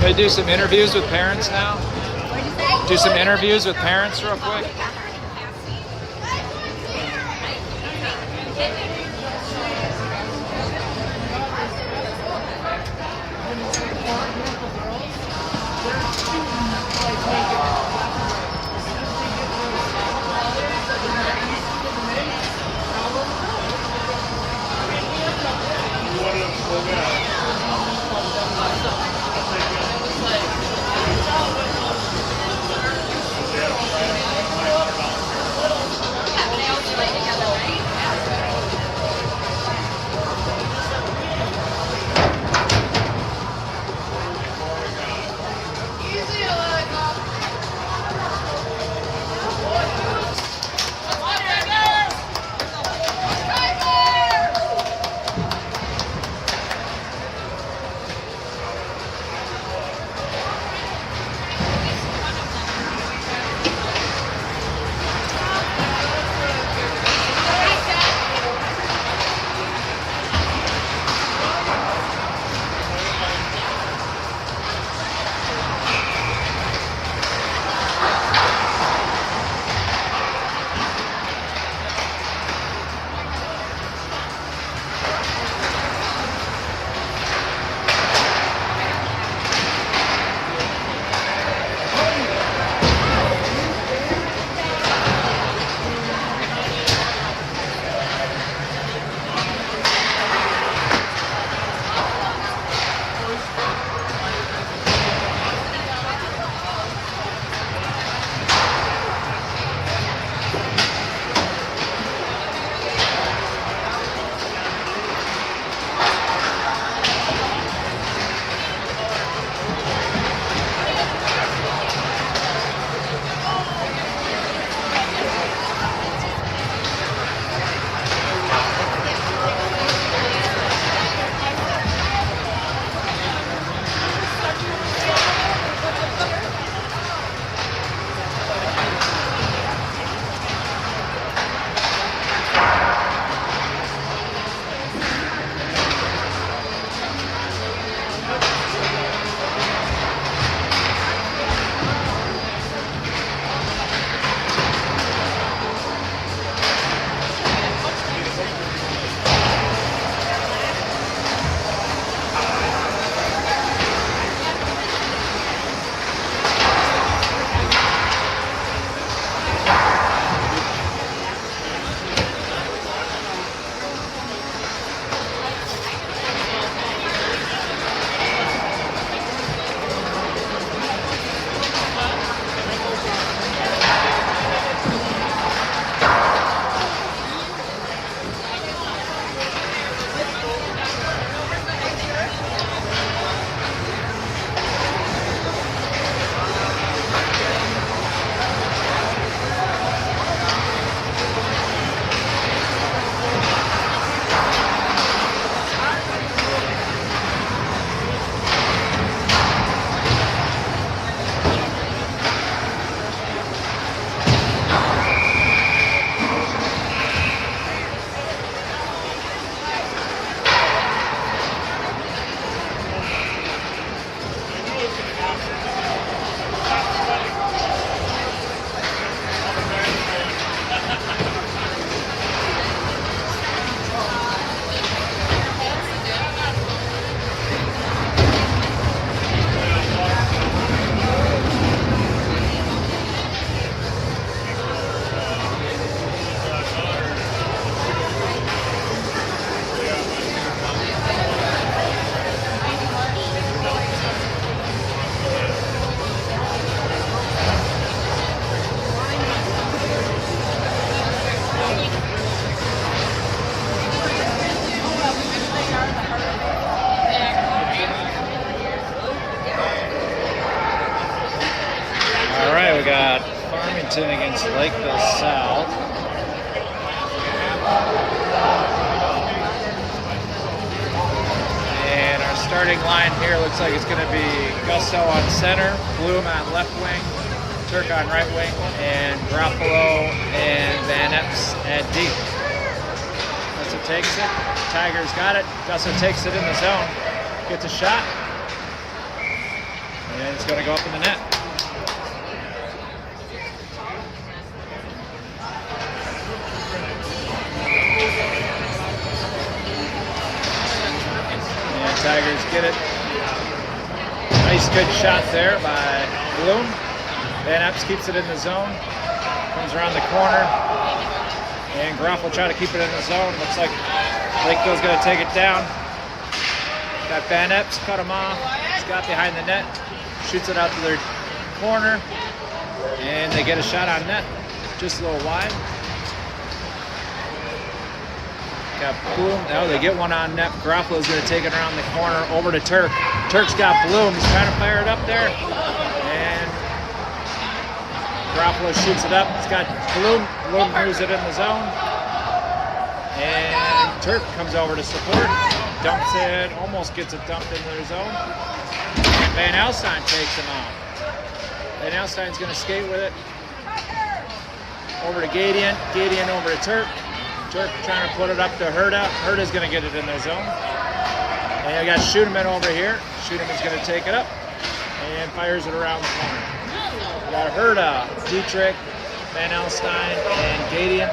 They do some interviews with parents now. Do some interviews with parents real quick. We got Farmington against Lkvl South. And our starting line here looks like it's going to be Gusto on center, Bloom on left wing, Turk on right wing, and Lkvl and Van Epps at deep. Gusto takes it. Tigers got it. Gusto takes it in the zone. Gets a shot. And it's going to go up in the net. And Tigers get it. Nice good shot there by Bloom. Van Epps keeps it in the zone. Comes around the corner. And Groff will try to keep it in the zone. Looks like Lkvl's going to take it down. Got Van Epps, cut him off. Scott behind the net. Shoots it out to their corner. And they get a shot on net. Just a little wide. Got Bloom. Oh, they get one on net. Garofalo's going to take it around the corner over to Turk. Turk's got Bloom. He's trying to fire it up there. And Garofalo shoots it up. It's got Bloom. Bloom moves it in the zone. And Turk comes over to support. Dumps it. Almost gets it dumped into their zone. And Van Alstyne takes him out. Van Alstyne's going to skate with it. Over to Gadian. Gadian over to Turk. Turk trying to put it up to Herda. Herda's going to get it in their zone. And I got Schuenemann over here. Schuenemann's going to take it up and fires it around the corner. We got Herda, Dietrich, Van Alstyne, and Gadian.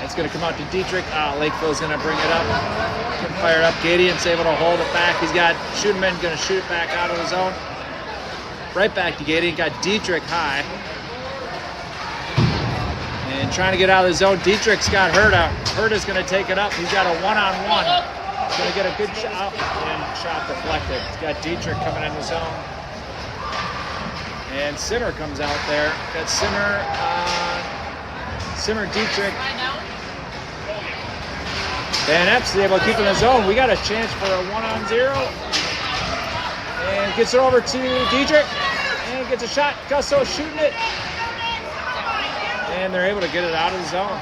It's going to come out to Dietrich. Lkvl's going to bring it up. Can fire it up. Gadian's able to hold it back. He's got Schuenemann going to shoot it back out of the zone. Right back to Gadian. Got Dietrich high. And trying to get out of the zone. Dietrich's got Herda. Herda's going to take it up. He's got a one-on-one. He's going to get a good shot. And shot deflected. He's got Dietrich coming in the zone. And Simmer comes out there. Got Simmer, Dietrich. Van Epps is able to keep it in the zone. We got a chance for a 1-on-0. And gets it over to Dietrich. And gets a shot. Gusto shooting it. And they're able to get it out of the zone.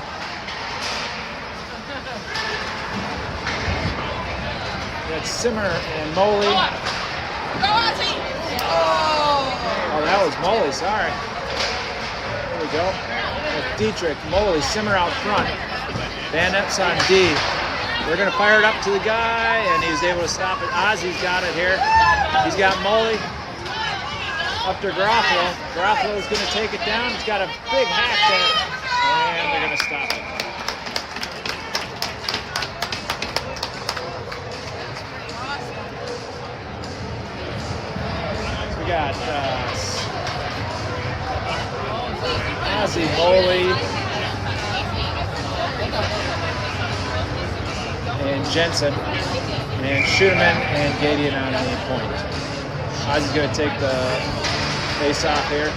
That's Simmer and Moley. Oh, that was Moley, sorry. There we go. That's Dietrich, Moley, Simmer out front. Van Epps on D. We're going to fire it up to the guy, and he's able to stop it. Ozzy's got it here. He's got Moley. Up to Garofalo. Garofalo is going to take it down. He's got a big hack there. And they're going to stop it. So we got Ozzy, Moley, and Jensen, and Schuenemann and Gadian on the point. Ozzy's going to take the face off here.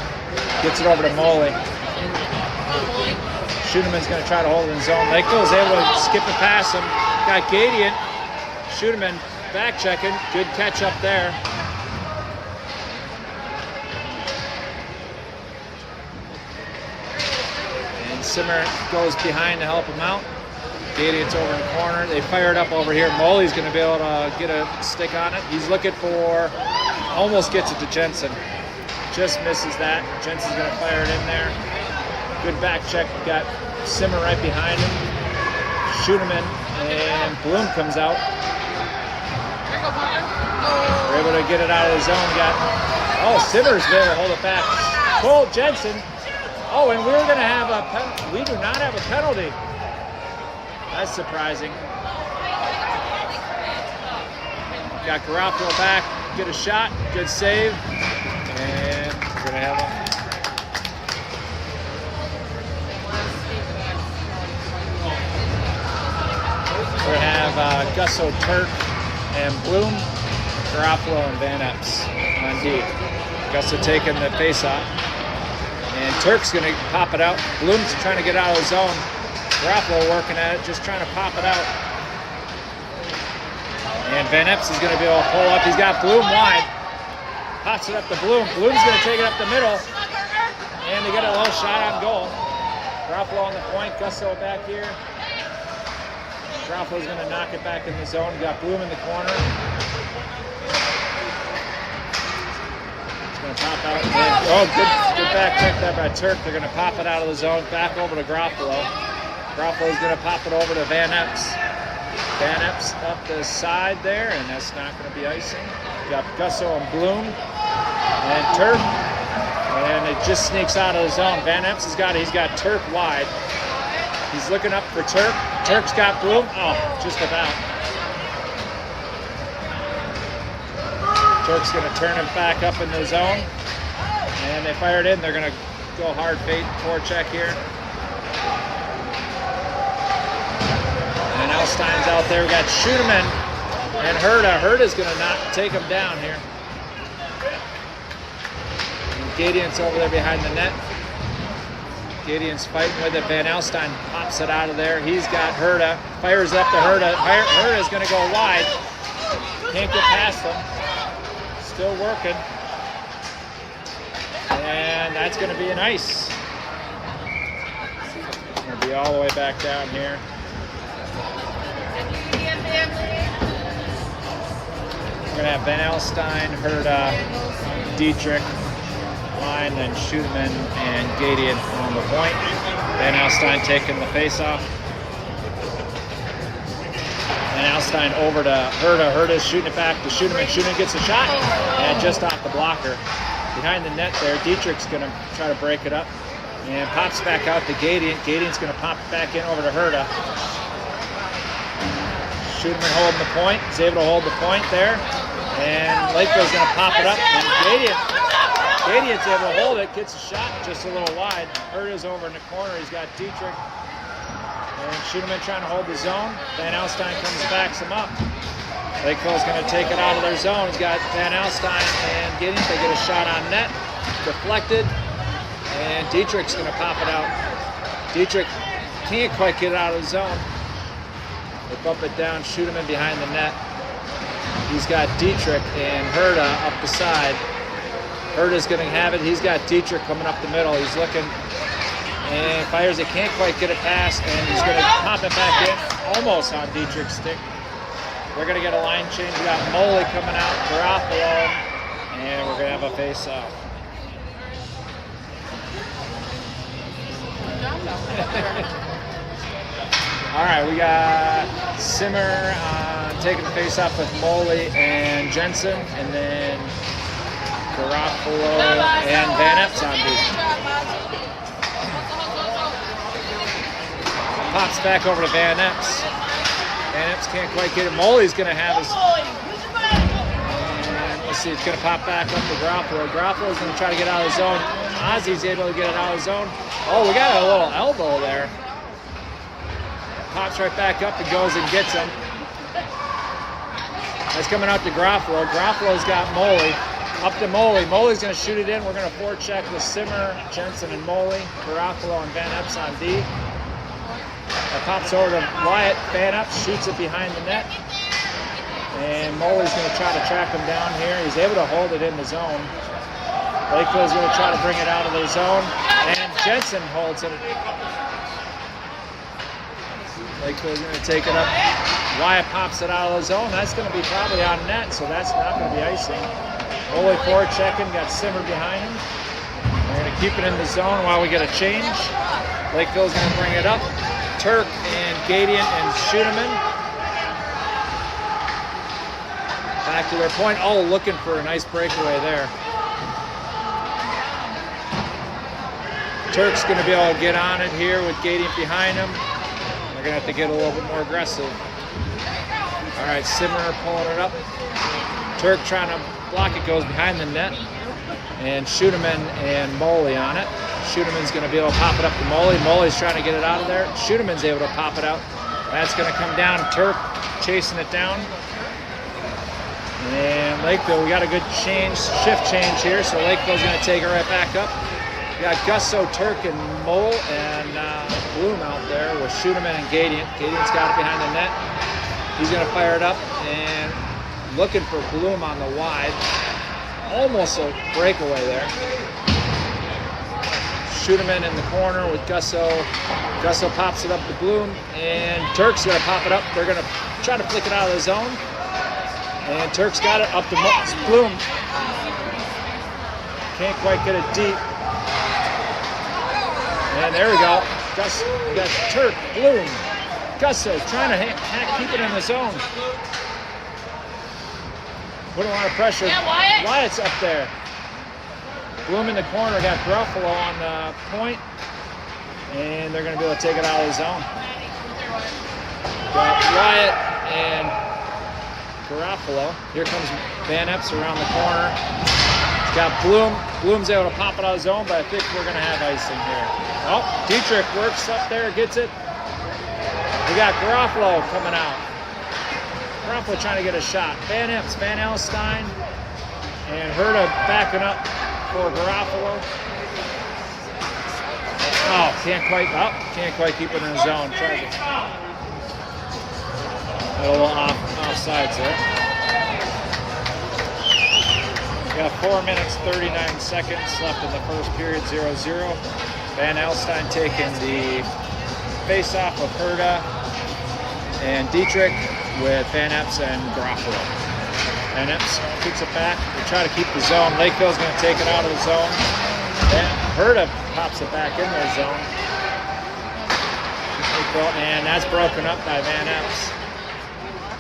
Gets it over to Moley. Schuenemann's going to try to hold it in zone. Lkvl is able to skip it past him. Got Gadian. Schuenemann back checking. Good catch up there. And Simmer goes behind to help him out. Gadian's over in the corner. They fire it up over here. Moley's going to be able to get a stick on it. He's looking for, almost gets it to Jensen. Just misses that. Jensen's going to fire it in there. Good back check. We got Simmer right behind him. Schuenemann and Bloom comes out. We're able to get it out of the zone. Simmer's there to hold it back. Cole Jensen. Oh, and we're going to have a penalty. We do not have a penalty. That's surprising. Got Garofalo back. Get a shot. Good save. And we're going to have a... We're going to have Gusto, Turk, and Bloom, Garofalo, and Van Epps on D. Gusto taking the face-off. And Turk's going to pop it out. Bloom's trying to get out of the zone. Garofalo working at it, just trying to pop it out. And Van Epps is going to be able to pull up. He's got Bloom wide. Pops it up to Bloom. Bloom's going to take it up the middle. And they get a low shot on goal. Garofalo on the point. Gusto back here. Garofalo's going to knock it back in the zone. We got Bloom in the corner. It's going to pop out. Good back check there by Turk. They're going to pop it out of the zone. Back over to Garofalo. Garofalo's going to pop it over to Van Epps. Van Epps up the side there, and that's not going to be icing. Got Gusso and Bloom and Turk, and it just sneaks out of the zone. Van Epps has got it. He's got Turk wide. He's looking up for Turk. Turk's got Bloom. Oh, just about. Turk's going to turn him back up in the zone, and they fired in. They're going to go hard bait forecheck here. And Elstein's out there. We got Schuneman and Herta. Herta's going to not take him down here. And Gadian's over there behind the net. Gadian's fighting with it. Van Elstein pops it out of there. He's got Herta. Fires up to Herta. Herta's going to go wide. Can't get past him. Still working. And that's going to be an ice. Going to be all the way back down here. We're going to have Van Elstein, Herta, Dietrich, line, then Schuneman and Gadian on the point. Van Elstein taking the face-off. Van Elstein over to Herta. Herta's shooting it back to Schuneman. Schuneman gets a shot, and just off the blocker. Behind the net there, Dietrich's going to try to break it up. And pops back out to Gadian. Gadian's going to pop it back in over to Herta. Schuneman holding the point. He's able to hold the point there. And Lkvl's going to pop it up. And Gadian's able to hold it. Gets a shot just a little wide. Herta's over in the corner. He's got Dietrich. And Schuneman trying to hold the zone. Van Elstein comes, backs him up. Lkvl's going to take it out of their zone. He's got Van Elstein and Gadian. They get a shot on net. Deflected. And Dietrich's going to pop it out. Dietrich can't quite get it out of the zone. They bump it down, Schuneman behind the net. He's got Dietrich and Herta up the side. Herta's going to have it. He's got Dietrich coming up the middle. He's looking and fires it. Can't quite get it past, and he's going to pop it back in. Almost on Dietrich's stick. They're going to get a line change. We got Moley coming out, Garofalo, and we're going to have a face-off. All right, we got Simmer taking the face-off with Moley and Jensen, and then Garofalo and Van Epps on duty. Pops back over to Van Epps. Van Epps can't quite get it. Moley's going to have his... And let's see, it's going to pop back up to Garofalo. Garofalo's going to try to get out of the zone. Ozzy's able to get it out of the zone. Oh, we got a little elbow there. Pops right back up and goes and gets him. That's coming out to Garofalo. Garofalo's got Moley. Up to Moley. Moley's going to shoot it in. We're going to forecheck with Simmer, Jensen, and Moley. Garofalo and Van Epps on D. That pops over to Wyatt. Van Epps shoots it behind the net. And Moley's going to try to track him down here. He's able to hold it in the zone. Lkvl's going to try to bring it out of their zone. And Jensen holds it. Lkvl's going to take it up. Wyatt pops it out of the zone. That's going to be probably on net, so that's not going to be icing. Moley forward checking, got Simmer behind him. We're going to keep it in the zone while we get a change. Lkvl's going to bring it up. Turk and Gadian and Schuneman. Back to their point. Oh, looking for a nice breakaway there. Turk's going to be able to get on it here with Gadian behind him. They're going to have to get a little bit more aggressive. All right, Simmer pulling it up. Turk trying to block it, goes behind the net. And Schuneman and Moley on it. Schuneman's going to be able to pop it up to Moley. Moley's trying to get it out of there. Schuneman's able to pop it out. That's going to come down. Turk chasing it down. And Lkvl, we got a good shift change here. So Lkvl's going to take it right back up. We got Gusso, Turk, and Mole, and Bloom out there with Schuneman and Gadian. Gadian's got it behind the net. He's going to fire it up and looking for Bloom on the wide. Almost a breakaway there. Schuneman in the corner with Gusso. Gusso pops it up to Bloom, and Turk's going to pop it up. They're going to try to flick it out of the zone. And Turk's got it up to Bloom. Can't quite get it deep. And there we go. We got Turk, Bloom. Gusto trying to keep it in the zone. Put a lot of pressure. Yeah, Wyatt. Wyatt's up there. Bloom in the corner, got Gruffalo on the point, and they're going to be able to take it out of the zone. Got Wyatt and Gruffalo. Here comes Van Epps around the corner. He's got Bloom. Bloom's able to pop it out of the zone, but I think we're going to have icing here. Oh, Dietrich works up there, gets it. We got Gruffalo coming out. Gruffalo trying to get a shot. Van Epps, Van Alstyne, and Herta backing up for Gruffalo. Oh, can't quite keep it in the zone. Tries it. A little offsides there. We got 4 minutes, 39 seconds left in the first period, 0-0. Van Alstyne taking the face-off of Herta and Dietrich with Van Epps and Gruffalo. Van Epps kicks it back. They try to keep the zone. Lkvl's going to take it out of the zone. And Herta pops it back in their zone. And that's broken up by Van Epps.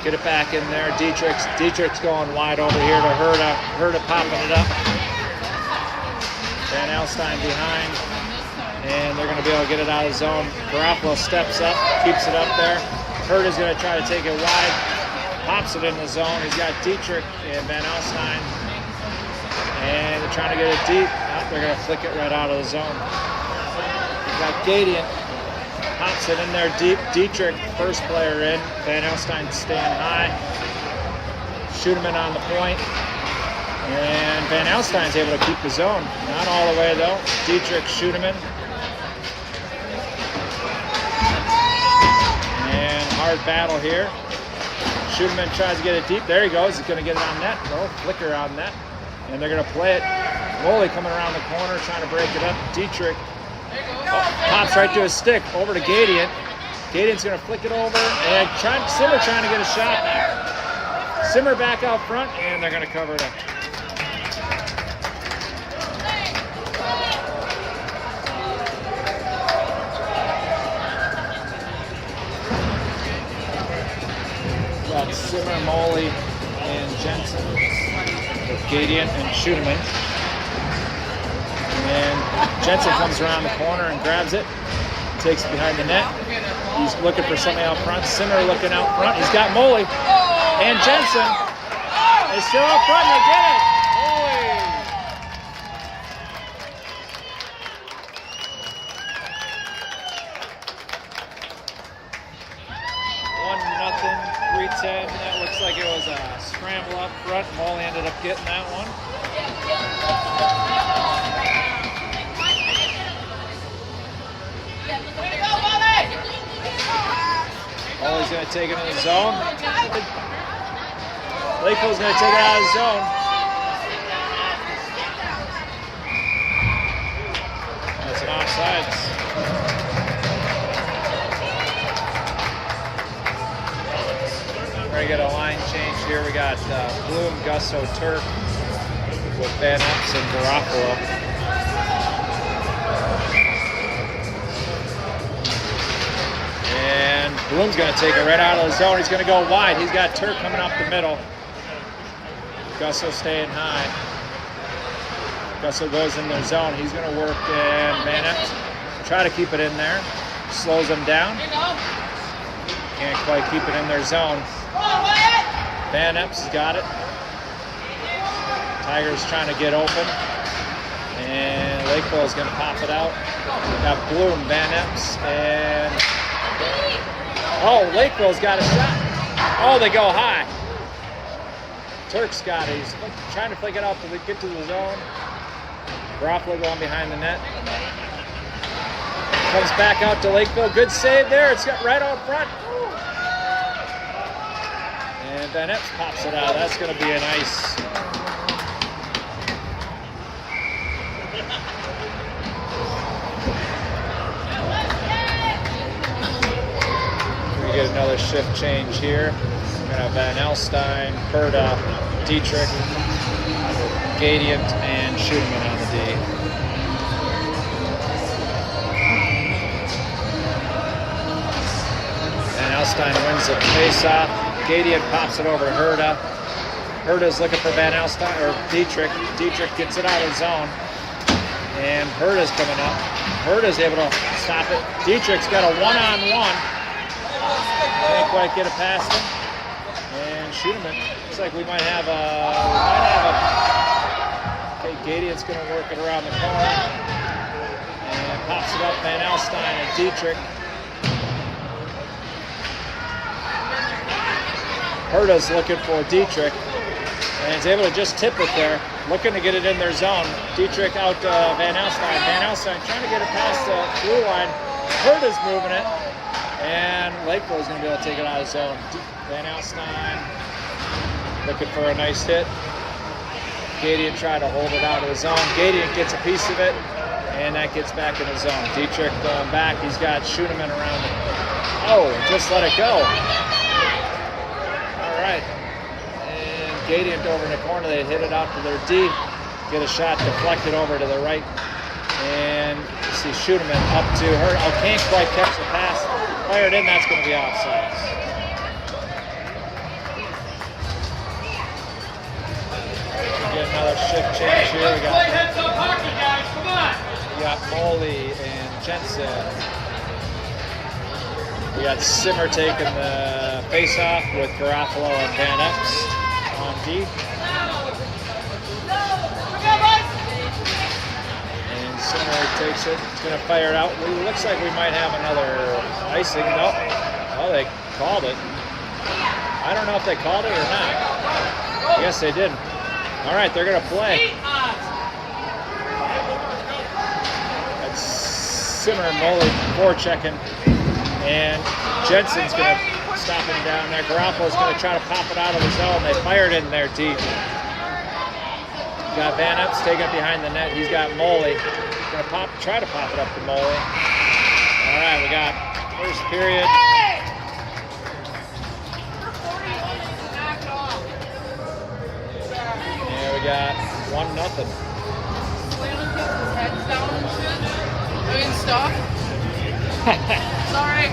Get it back in there. Dietrich's going wide over here to Herta. Herta popping it up. Van Alstyne behind. And they're going to be able to get it out of the zone. Gruffalo steps up, keeps it up there. Herta's going to try to take it wide. Pops it in the zone. He's got Dietrich and Van Alstyne. And they're trying to get it deep. Oh, they're going to flick it right out of the zone. We've got Gadian. Pops it in there deep. Dietrich, first player in. Van Alstyne staying high. Schuderman on the point. And Van Alstyne's able to keep the zone. Not all the way though. Dietrich, Schuderman. And hard battle here. Schuderman tries to get it deep. There he goes. He's going to get it on net. Oh, flicker on net. And they're going to play it. Moley coming around the corner trying to break it up. Dietrich. Pops right to his stick, over to Gadian. Gadian's going to flick it over, and Simmer trying to get a shot. Simmer back out front, and they're going to cover it up. Got Simmer, Moley, and Jensen with Gadian and Schuderman. And Jensen comes around the corner and grabs it, takes it behind the net. He's looking for somebody out front. Simmer looking out front. He's got Moley and Jensen. They're still out front. They get it. Moley. 1-0, 3-10. That looks like it was a scramble up front. Moley ended up getting that one. Moley's going to take it in the zone. Lkvl's going to take it out of the zone. That's an offsides. We're going to get a line change here. We got Bloom, Gusto, Turk with Van Epps and Gruffalo. And Bloom's going to take it right out of the zone. He's going to go wide. He's got Turk coming up the middle. Gusto staying high. Gusto goes in their zone. He's going to work and Van Epps. Try to keep it in there. Slows them down. Can't quite keep it in their zone. Van Epps has got it. Tigers trying to get open. And Lkvl is going to pop it out. Got Bloom, Van Epps, and... Oh, Lkvl's got a shot. Oh, they go high. Turk's got it. He's trying to flick it out to get to the zone. Gruffalo going behind the net. Comes back out to Lkvl. Good save there. It's got right out front. And Van Epps pops it out. That's going to be a nice... We get another shift change here. We're going to have Van Alstyne, Herta, Dietrich, Gadian, and Schuderman on the D. Van Alstyne wins the face-off. Gadian pops it over to Herda. Herda's looking for Van Alstyne, or Dietrich. Dietrich gets it out of the zone. And Herda's coming up. Herda's able to stop it. Dietrich's got a one-on-one. Can't quite get it past him. And Schuneman. Looks like we might have a... Okay, Gadian's going to work it around the corner. And pops it up, Van Alstyne and Dietrich. Herda's looking for Dietrich. And is able to just tip it there. Looking to get it in their zone. Dietrich out to Van Alstyne. Van Alstyne trying to get it past the blue line. Herda's moving it. And Lkvl is going to be able to take it out of zone. Van Alstyne looking for a nice hit. Gadian trying to hold it out of the zone. Gadian gets a piece of it. And that gets back in the zone. Dietrich going back. He's got Schuneman around it. Oh, just let it go. All right. Gadian over in the corner, they hit it out to their D, get a shot deflected over to the right, and you see Schuneman up to her. Oh, can't quite catch the pass. Fired in, that's going to be offside. Get another shift change here. We got Molly and Jensen. We got Simmer taking the face-off with Garofalo and Van Epps on D. And Simmer takes it. It's going to fire it out. It looks like we might have another icing. Nope. Oh, they called it. I don't know if they called it or not. Yes, they did. All right, they're going to play. That's Simmer and Molly forechecking. And Jensen's going to stop him down there. Garofalo's going to try to pop it out of the zone. They fired in there deep. Got Van Epps taking it behind the net. He's got Molly. Going to try to pop it up to Molly. All right, we got first period. Yeah, we got 1-0. Stop. Sorry.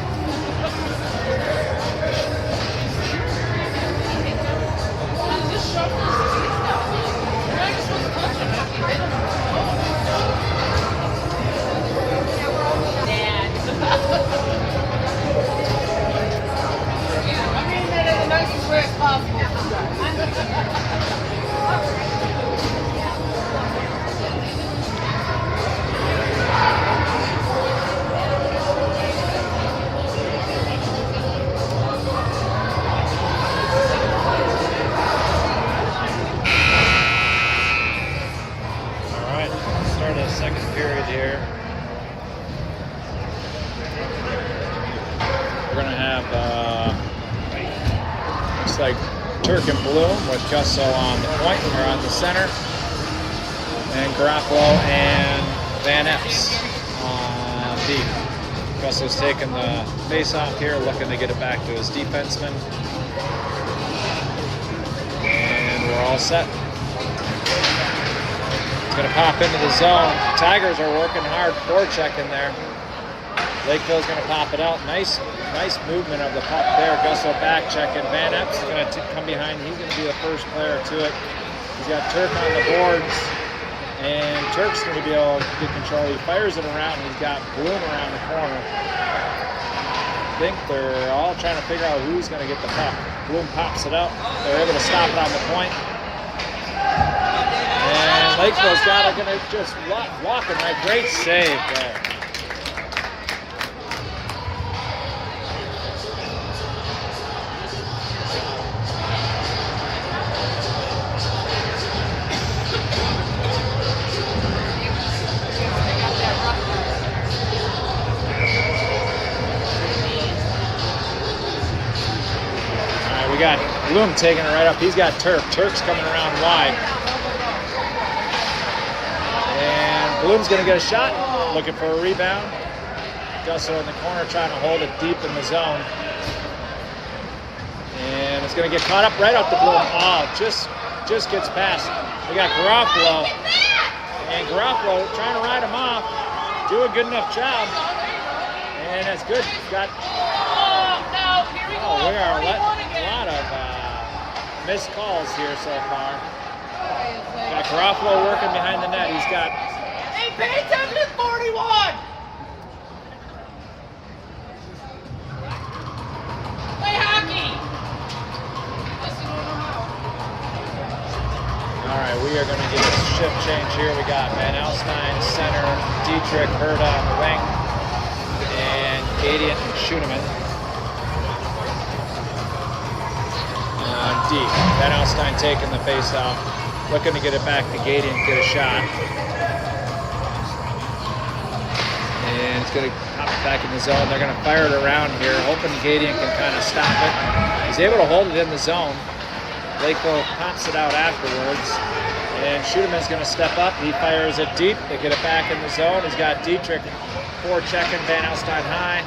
Second period here. We're going to have, looks like Turk and Bloom with Gusso on the point, or on the center. And Garofalo and Van Epps on D. Gusso's taking the face off here, looking to get it back to his defenseman. And we're all set. Going to pop into the zone. Tigers are working hard, forechecking there. Lkvl's going to pop it out. Nice movement of the puck there. Gusso back checking. Van Epps is going to come behind. He's going to be the first player to it. He's got Turk on the boards, and Turk's going to be able to get control. He fires it around. He's got Bloom around the corner. I think they're all trying to figure out who's going to get the puck. Bloom pops it up. They're able to stop it on the point. And Lkvl's got it, going to just walk him right. Great save there. All right, we got Bloom taking it right up. He's got Turk. Turk's coming around wide. Bloom's going to get a shot, looking for a rebound. Gusso in the corner trying to hold it deep in the zone. And it's going to get caught up right out to Bloom. Oh, just gets past. We got Garofalo. And Garofalo trying to ride him off. Do a good enough job. And that's good. Got. Oh, no, Oh, we are letting a lot of missed calls here so far. Got Garofalo working behind the net. He's got... Hey, pay attention to 41! Play hockey! All right, we are going to get a shift change here. We got Van Alstyne, center, Dietrich, Herta on the wing, and Gadiant and Schoenemann on D. Van Alstyne taking the face off, looking to get it back to Gadiant, get a shot. And it's going to pop it back in the zone. They're going to fire it around here, hoping Gadiant can kind of stop it. He's able to hold it in the zone. Lkvl pops it out afterwards, and Schoenemann's going to step up. He fires it deep. They get it back in the zone. He's got Dietrich forechecking Van Alstyne high.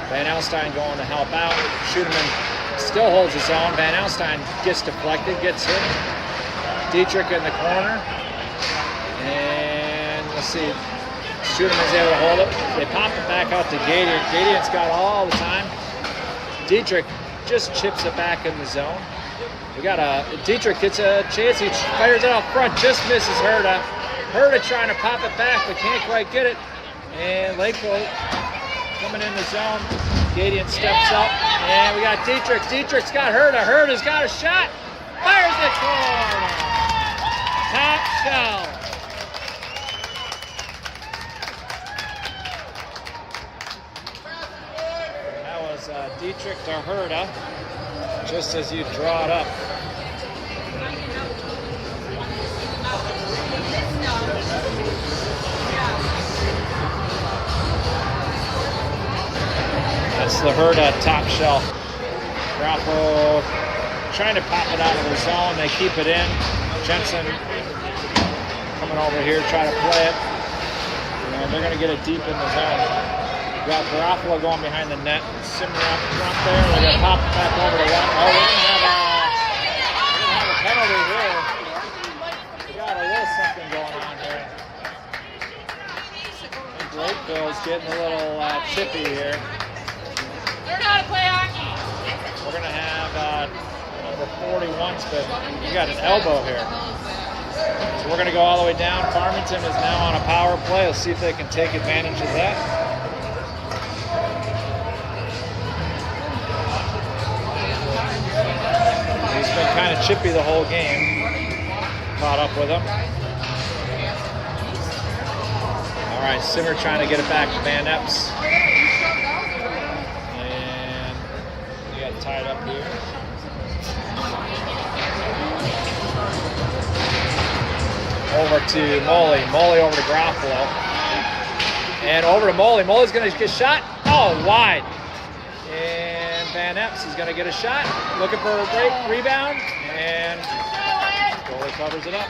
Van Alstyne going to help out. Schoenemann still holds his own. Van Alstyne gets deflected, gets hit. Dietrich in the corner, and let's see. Schoenemann's able to hold it. They pop it back out to Gadiant. Gadiant's got all the time. Dietrich just chips it back in the zone. We got Dietrich gets a chance. He fires it out front, just misses Herta. Herta trying to pop it back, but can't quite get it. And Lkvl coming in the zone. Gadiant steps up, and we got Dietrich. Dietrich's got Herta. Herta's got a shot. Fires it corner. Top shelf. That was Dietrich to Herta, just as you draw it up. That's the Herta top shelf. Grappo trying to pop it out of the zone. They keep it in. Jensen coming over here, trying to play it. And they're going to get it deep in the zone. We got Garofalo going behind the net. Simmer up front there. They're going to pop it back over to one. Oh, we're going to have a penalty here. We got a little something going on here. I think Lkvl's getting a little chippy here. Learn how to play hockey! We're going to have number 41's, but we got an elbow here. So we're going to go all the way down. Farmington is now on a power play. Let's see if they can take advantage of that. He's been kind of chippy the whole game. Caught up with him. All right, Simmer trying to get it back to Van Epps. And they got tied up here. Over to Molly. Molly over to Garofalo. And over to Molly. Molly's going to get shot. Oh, wide. And Van Epps is going to get a shot. Looking for a break, rebound. And goalie covers it up.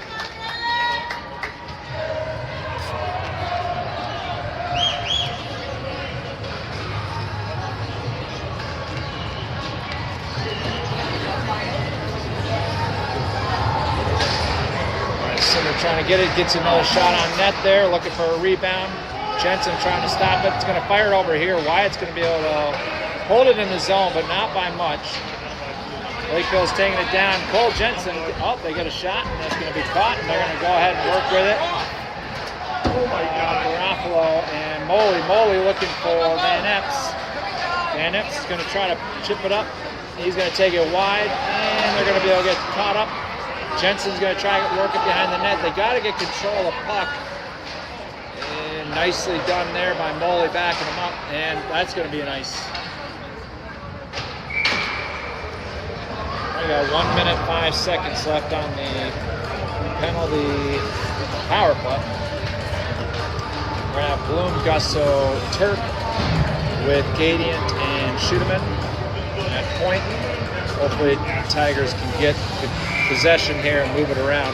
Simmer trying to get it, gets another shot on net there, looking for a rebound. Jensen trying to stop it. It's going to fire it over here. Wyatt's going to be able to hold it in the zone, but not by much. Lkvl's taking it down. Cole Jensen, oh, they get a shot, and that's going to be caught, and they're going to go ahead and work with it. Oh my God, Garofalo and Molly. Molly looking for Van Epps. Van Epps is going to try to chip it up. He's going to take it wide, and they're going to be able to get caught up. Jensen's going to try to work it behind the net. They got to get control of the puck. And nicely done there by Molly backing him up. And that's going to be a nice. We got 1 minute, 5 seconds left on the penalty power play. We're going to have Bloom, Gusso, Turk with Gadiant and Schoenemann at point. Hopefully Tigers can get the possession here and move it around.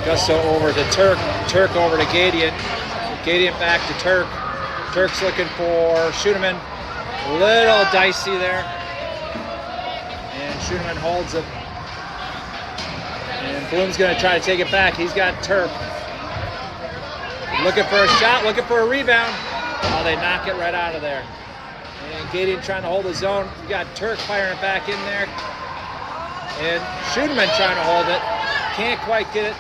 Gusso over to Turk. Turk over to Gadiant. Gadiant back to Turk. Turk's looking for Schoenemann. A little dicey there. And Schoenemann holds it. And Bloom's going to try to take it back. He's got Turk. Looking for a shot, looking for a rebound. Oh, they knock it right out of there. And Gadian trying to hold the zone. We got Turk firing it back in there. And Schuneman trying to hold it. Can't quite get it.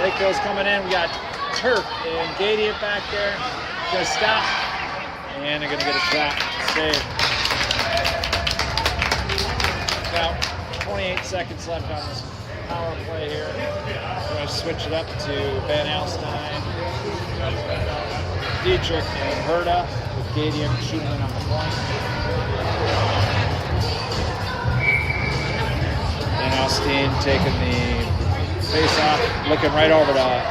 Lkvl's coming in. We got Turk and Gadian back there. Gonna stop. And they're gonna get a shot. Save. About 28 seconds left on this power play here. We're gonna switch it up to Van Alstyne, Dietrich, and Herta with Gadian shooting on the point. Van Alstyne taking the face off, looking right over to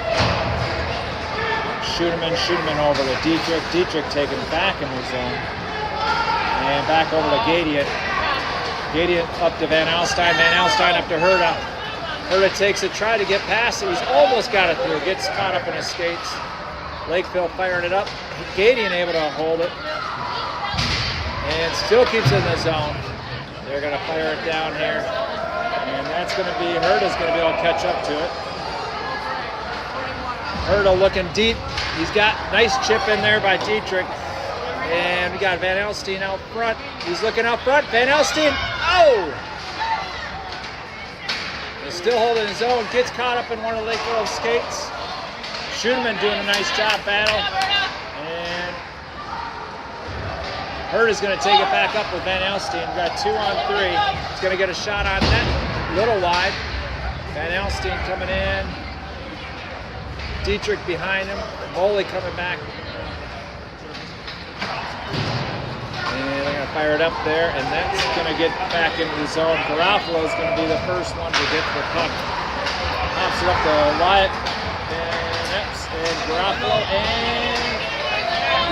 Schuneman over to Dietrich. Dietrich taking it back in the zone. And back over to Gadian. Gadian up to Van Alstyne. Van Alstyne up to Herta. Herta takes it, try to get past it. He's almost got it through. Gets caught up in his skates. Lkvl firing it up. Gadian able to hold it. And still keeps it in the zone. They're going to fire it down here. And that's going to be, Herta's going to be able to catch up to it. Herta looking deep. He's got nice chip in there by Dietrich. And we got Van Alstyne out front. He's looking out front. Van Alstyne, oh! He's still holding his own. Gets caught up in one of Lkvl's skates. Schuneman doing a nice job battle. And Herta's going to take it back up with Van Alstyne. We got 2 on 3. He's going to get a shot on net. Little wide. Van Alstyne coming in. Dietrich behind him. Moley coming back. And they're going to fire it up there, and that's going to get back into the zone. Garofalo is going to be the first one to get the puck. Pops it up to Wyatt, and Garofalo, and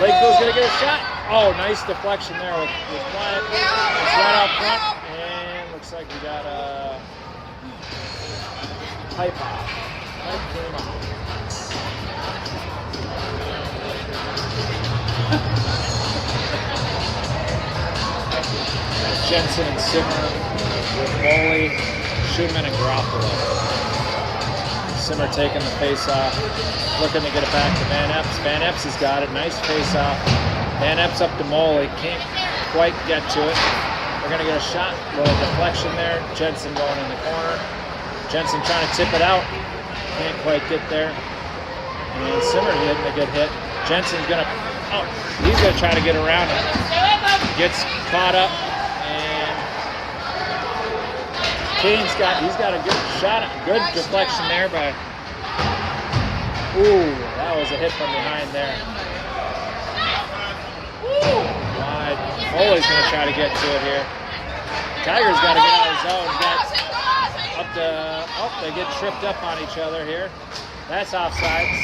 Lkvl's going to get a shot. Oh, nice deflection there with Wyatt. It's right out front, and looks like we got a pipe off. Pipe came off. Jensen and Simmer with Moley, Schuneman, and Garofalo. Simmer taking the face off, looking to get it back to Van Epps. Van Epps has got it, nice face off. Van Epps up to Moley, can't quite get to it. They're going to get a shot, a little deflection there. Jensen going in the corner. Jensen trying to tip it out, can't quite get there. And Simmer getting a good hit. Jensen's going to, oh, he's going to try to get around it. Gets caught up. Kane's got a good shot, good deflection there by, ooh, that was a hit from behind there. Wide. Moley's going to try to get to it here. Tigers got to get out of his zone. Up to, oh, they get tripped up on each other here. That's offsides.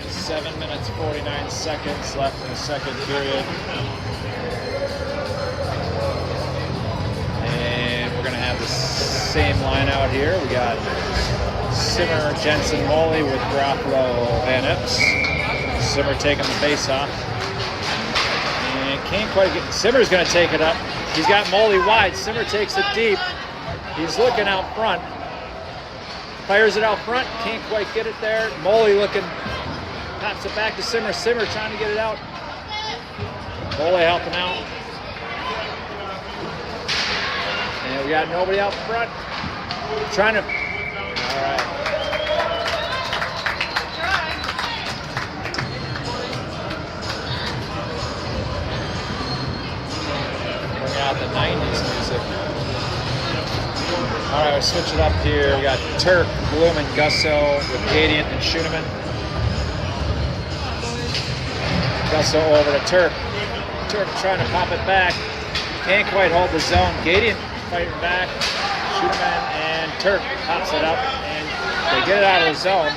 7 minutes, 49 seconds left in the second period. And we're going to have the same line out here. We got Simmer, Jensen, Moley with Garofalo, Van Epps. Simmer taking the face off. And can't quite get, Simmer's going to take it up. He's got Moley wide. Simmer takes it deep. He's looking out front. Fires it out front. Can't quite get it there. Moley looking, pops it back to Simmer. Simmer trying to get it out. Moley helping out. And we got nobody out front. Trying to, all right. Bring out the 90s music. All right, we'll switch it up here. We got Turk, Bloom, and Gusso with Gadian and Schuneman. Gusso over to Turk. Turk trying to pop it back. Can't quite hold the zone. Gadian fighting back. Schuneman and Turk pops it up, and they get it out of the zone.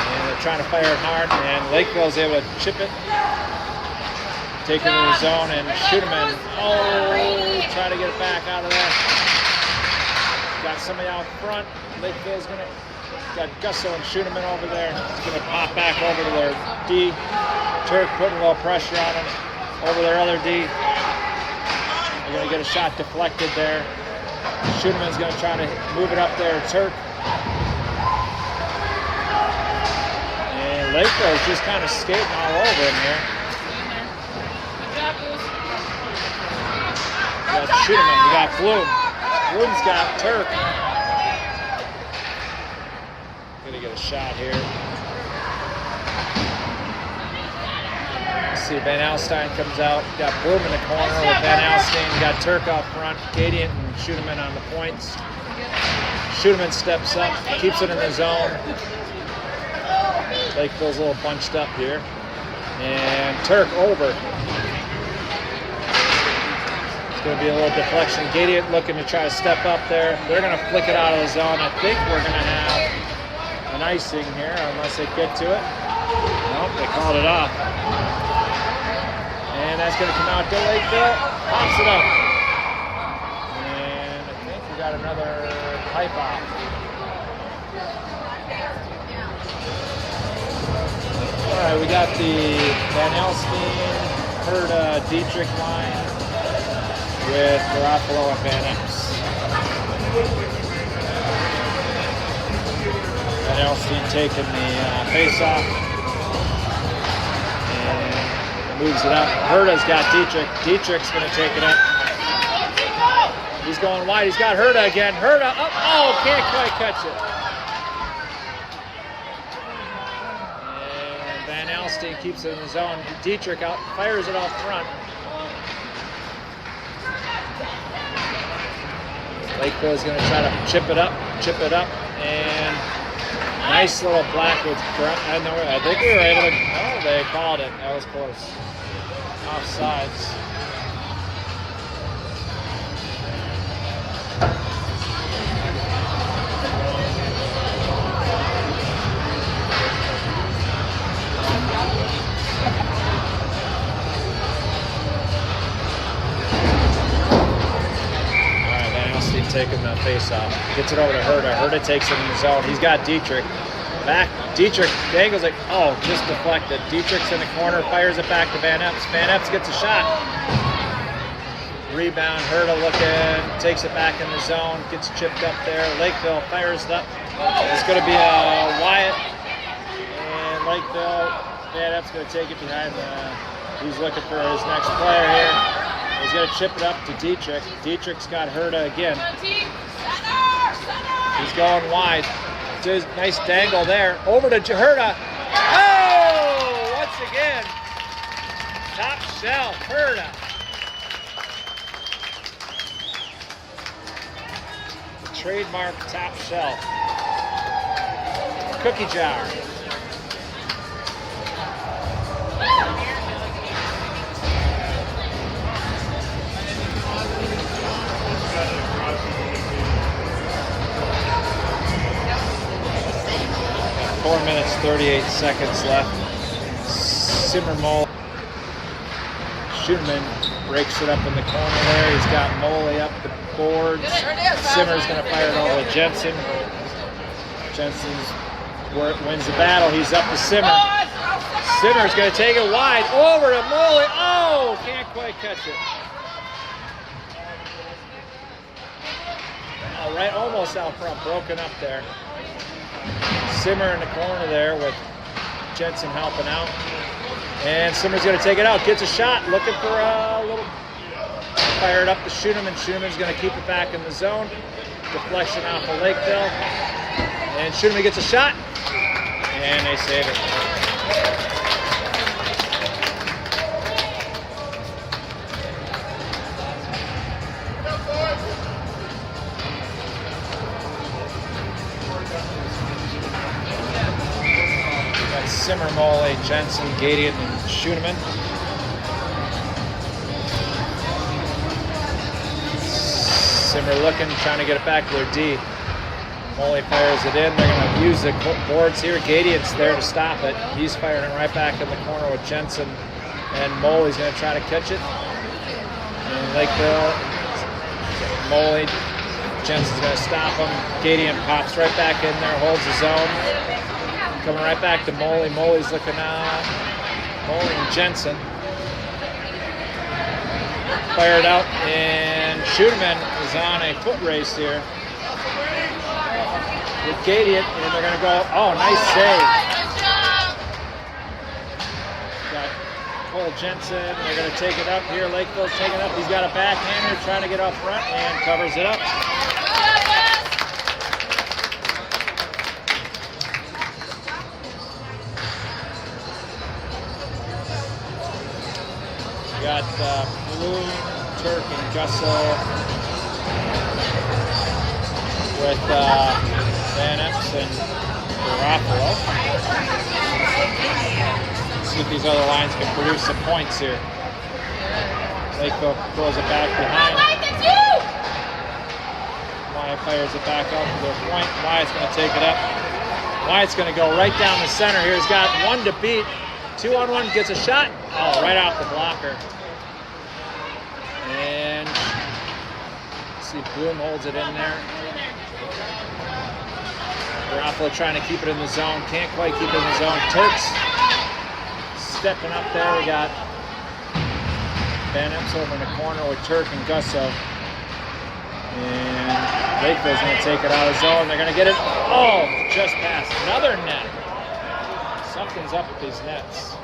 And they're trying to fire it hard, and Lkvl's able to chip it. Take it to the zone, and Schuneman, oh, try to get it back out of there. Got somebody out front. Lkvl's gonna, got Gusso and Schuneman over there. He's gonna pop back over to their D. Turk putting a little pressure on him over their other D. They're gonna get a shot deflected there. Schuneman's going to try to move it up there. Turk. And Lkvl is just kind of skating all over him here. You got Schuneman. You got Bloom. Bloom's got Turk. Gonna get a shot here. Let's see, Van Alstyne comes out. You got Bloom in the corner with Van Alstyne. You got Turk out front. Gadiant and Schuneman on the points. Schuneman steps up, keeps it in the zone. Lkvl's a little bunched up here. And Turk over. It's going to be a little deflection. Gadiant looking to try to step up there. They're going to flick it out of the zone. I think we're going to have an icing here, unless they get to it. Nope, they called it off. And that's going to come out to Lkvl. Pops it up. And I think we got another pipe off. All right, we got the Van Alstyne, Herta, Dietrich line with Lkvl and Van Epps. Van Alstyne taking the face-off and moves it up. Herta's got Dietrich. Dietrich's going to take it up. He's going wide. He's got Herta again. Herta up. Oh, can't quite catch it. And Van Alstyne keeps it in the zone. Dietrich out, fires it out front. Lkvl is going to try to chip it up, and nice little black with front. I think we were able to. Oh, they called it. That was close. Offsides. Taking the face off. Gets it over to Herta. Herta takes it in the zone. He's got Dietrich. Back. Dietrich dangles it. Oh, just deflected. Dietrich's in the corner. Fires it back to Van Epps. Van Epps gets a shot. Rebound. Herta looking. Takes it back in the zone. Gets chipped up there. Lkvl fires it up. It's going to be a Wyatt. And Lkvl. Van Epps going to take it behind the. He's looking for his next player here. He's going to chip it up to Dietrich. Dietrich's got Herta again. He's going wide. Nice dangle there. Over to Herta. Oh! Once again. Top shelf. Herta. The trademark top shelf. Cookie jar. 4 minutes, 38 seconds left. Simmermole. Schuneman breaks it up in the corner there. He's got Moley up the boards. Simmer's going to fire it over to Jensen. Jensen wins the battle. He's up to Simmer. Simmer's going to take it wide over to Moley. Oh, can't quite catch it. All right, almost out front, broken up there. Simmer in the corner there with Jensen helping out. And Simmer's going to take it out. Gets a shot. Looking for a little... Fire it up to Schuneman. Schuneman's going to keep it back in the zone. Deflection off of Lkvl. And Schuneman gets a shot. And they save it. Simmer, Moley, Jensen, Gadiant, and Schuneman. Simmer looking, trying to get it back to their D. Moley fires it in. They're going to use the boards here. Gadiant's there to stop it. He's firing it right back in the corner with Jensen. And Moley's going to try to catch it. And Lkvl, Moley, Jensen's going to stop him. Gadiant pops right back in there, holds the zone. Coming right back to Moley. Moley's looking out. Moley and Jensen. Fired out, and Schuneman is is on a foot race here with Gadian, and they're going to go. Oh, nice save. Got Cole Jensen. They're going to take it up here. Lkvl's taking it up. He's got a backhander trying to get up front and covers it up. Got Bloom, Turk, and Gusso with Van Epps and Garofalo. See if these other lines can produce some points here. Lkvl throws it back behind. Wyatt fires it back up for their point. Wyatt's going to take it up. Wyatt's going to go right down the center here. He's got one to beat. 2-on-1, gets a shot. Oh, right off the blocker. And see if Bloom holds it in there. Garofalo trying to keep it in the zone. Can't quite keep it in the zone. Turks stepping up there. We got Van Epps over in the corner with Turk and Gusso. And Lkvl's going to take it out of zone. They're going to get it. Oh, just past another net. Something's up with these nets.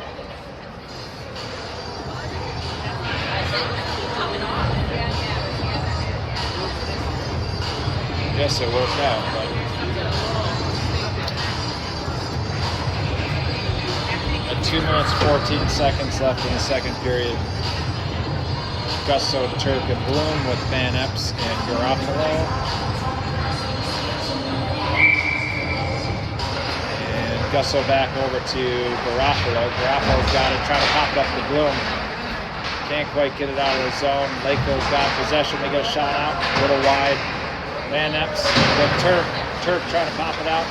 Guess it worked out, but at 2 minutes 14 seconds left in the second period. Gusso, Turk, and Bloom with Van Epps and Garofalo. Gusso back over to Garofalo. Garofalo's got it, trying to pop it up to Bloom. Can't quite get it out of the zone. Lkvl's got possession. They get a shot out, a little wide. Van Epps with Turk. Turk trying to pop it out.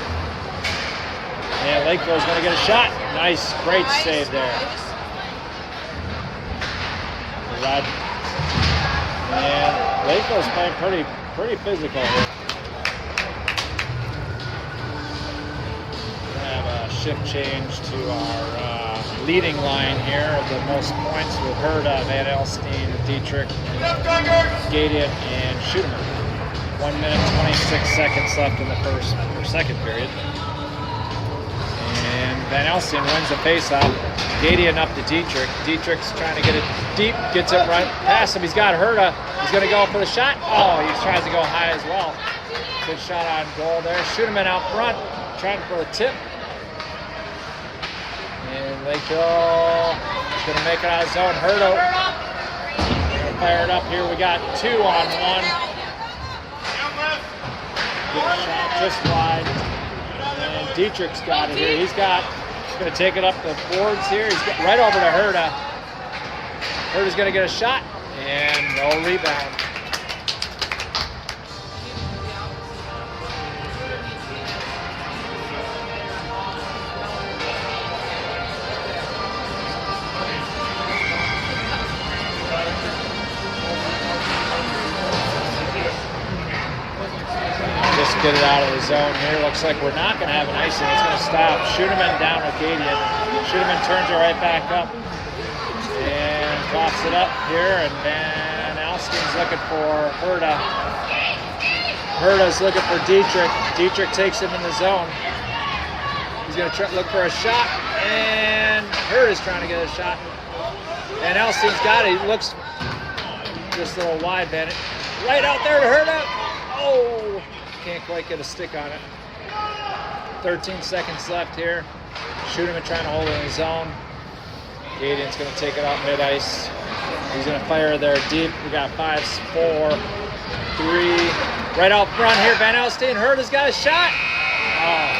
And Lkvl's going to get a shot. Nice, great save there. And Lkvl's playing pretty physical here. Shift change to our leading line here. The most points with Herda, Van Alstyne, Dietrich, Gadian, and Schuterman. 1 minute 26 seconds left in the second period. And Van Alstyne wins the faceoff. Gadian up to Dietrich. Dietrich's trying to get it deep, gets it right past him. He's got Herda. He's going to go for the shot. Oh, he tries to go high as well. Good shot on goal there. Schuterman out front, trying for the tip. And Lkvl is going to make it out of zone. Herda going to fire it up here. We got 2-on-1. Good shot just wide. And Dietrich's got it here. He's going to take it up the boards here. He's right over to Herda. Herda's going to get a shot and no rebound. Get it out of the zone here. Looks like we're not going to have an icing. It's going to stop. Schuterman down with Gadian. Schuterman turns it right back up and drops it up here. And Van Alstyne's looking for Herda. Herda's looking for Dietrich. Dietrich takes him in the zone. He's going to look for a shot, and Herda's trying to get a shot. Van Alstyne's got it. He looks just a little wide, Bennett. Right out there to Herda. Oh! Can't quite get a stick on it. 13 seconds left here. Schuterman trying to hold it in the zone. Gadian's going to take it out mid-ice. He's going to fire there deep. We got 5, 4, 3. Right out front here, Van Alstyne. Herda's got a shot. Oh.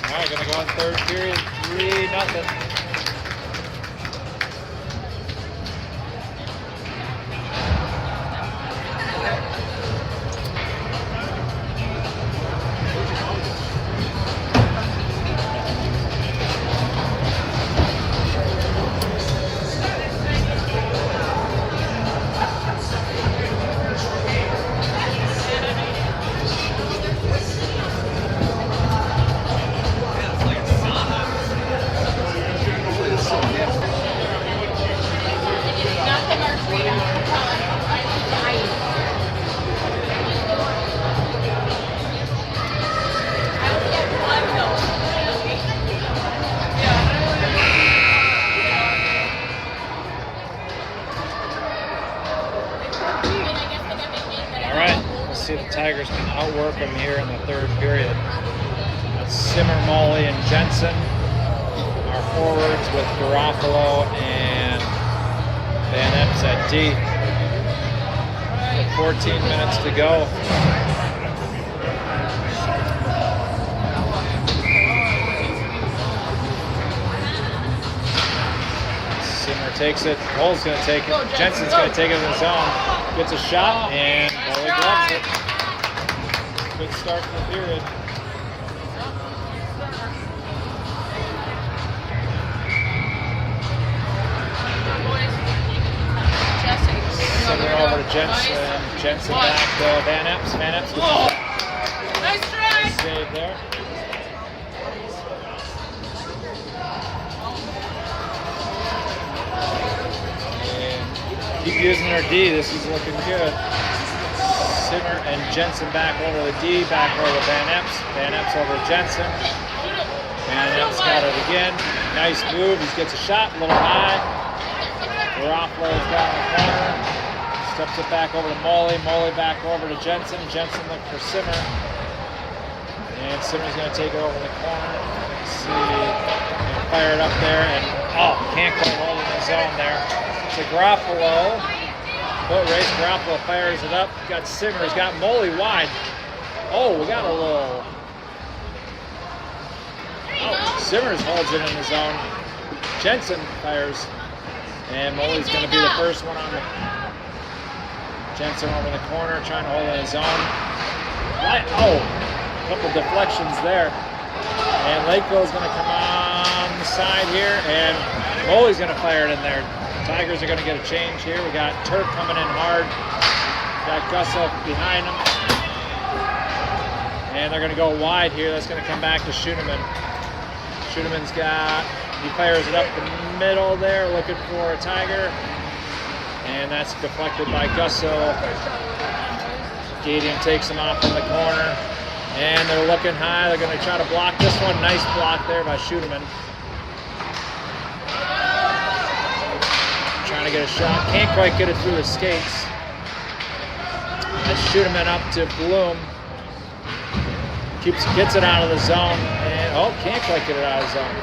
All right, going to go in third period. 3-0. see if the Tigers can outwork them here in the third period. That's Simmer, Molly, and Jensen. Our forwards with Garofalo and Van Epps at D. 14 minutes to go. Simmer takes it. Cole's going to take it. Jensen's going to take it in the zone. Gets a shot and Molly gloves it. Good start to the period. Simmer over to Jensen. Jensen back to Van Epps. Van Epps gets a shot. Nice try. Save there. Keep using their D. This is looking good. Simmer and Jensen back over the D. Back over to Van Epps. Van Epps over to Jensen. Van Epps got it again. Nice move. He gets a shot. A little high. Garofalo's down the corner. Steps it back over to Molly. Molly back over to Jensen. Jensen looking for Simmer. And Simmer's going to take it over in the corner. See. Fire it up there. And can't quite hold it in the zone there. To Garofalo. Foot race. Garofalo fires it up. Got Simmer. He's got Molly wide. Oh, we got a little. Simmers holds it in the zone. Jensen fires. And Molly's going to be the first one on the. Jensen over in the corner trying to hold it in the zone. A couple deflections there. And Lkvl is going to come on the side here. And Molly's going to fire it in there. Tigers are going to get a change here. We got Turk coming in hard. Got Gusso behind him. And they're going to go wide here. That's going to come back to Schoeneman. Schoeneman's he fires it up the middle there, looking for a Tiger. And that's deflected by Gusso. Gadian takes him off in the corner. And they're looking high. They're going to try to block this one. Nice block there by Schoeneman. Trying to get a shot. Can't quite get it through the skates. Let's shoot him up to Bloom. Gets it out of the zone. And can't quite get it out of the zone.